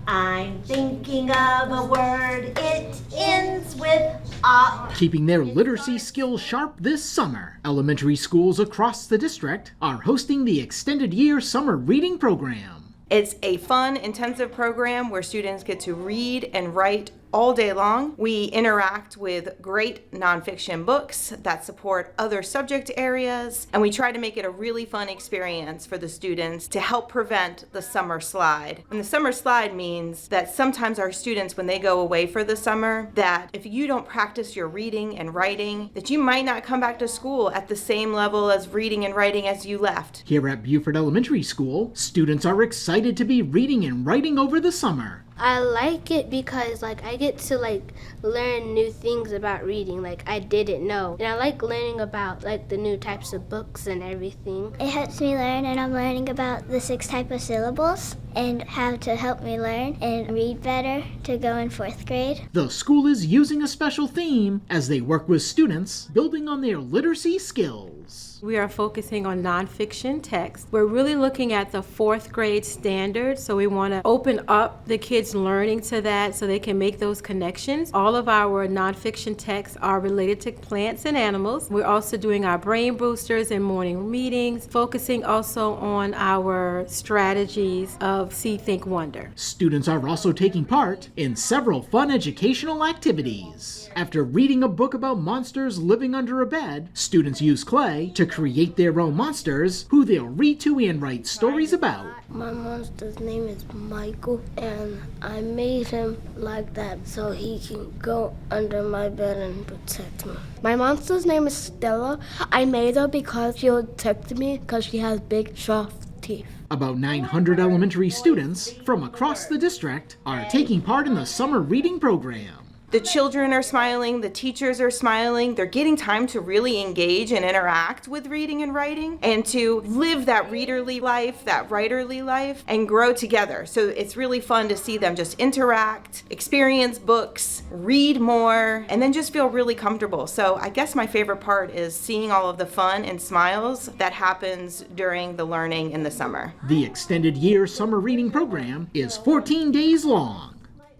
I'm thinking of a word, it ends with up. Keeping their literacy skills sharp this summer, elementary schools across the district are hosting the Extended Year Summer Reading Program. It's a fun, intensive program where students get to read and write all day long. We interact with great nonfiction books that support other subject areas, and we try to make it a really fun experience for the students to help prevent the summer slide. And the summer slide means that sometimes our students, when they go away for the summer, that if you don't practice your reading and writing, that you might not come back to school at the same level as reading and writing as you left. Here at Beaufort Elementary School, students are excited to be reading and writing over the summer. I like it because I get to learn new things about reading I didn't know. And I like learning about the new types of books and everything. It helps me learn, and I'm learning about the 6 types of syllables and how to help me learn and read better to go in 4th grade. The school is using a special theme as they work with students, building on their literacy skills. We are focusing on nonfiction text. We're really looking at the 4th grade standard, so we want to open up the kids' learning to that so they can make those connections. All of our nonfiction texts are related to plants and animals. We're also doing our brain boosters and morning meetings, focusing also on our strategies of See, Think, Wonder. Students are also taking part in several fun educational activities. After reading a book about monsters living under a bed, students use clay to create their own monsters who they'll read to and write stories about. My monster's name is Michael, and I made him like that so he can go under my bed and protect me. My monster's name is Stella. I made her because she'll protect me because she has big, sharp teeth. About 900 elementary students from across the district are taking part in the summer reading program. The children are smiling, the teachers are smiling, they're getting time to really engage and interact with reading and writing and to live that readerly life, that writerly life, and grow together. So it's really fun to see them just interact, experience books, read more, and then just feel really comfortable. So I guess my favorite part is seeing all of the fun and smiles that happens during the learning in the summer. The Extended Year Summer Reading Program is 14 days long.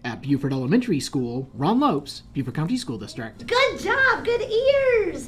At Beaufort Elementary School, Ron Lopes, Beaufort County School District. Good job, good ears.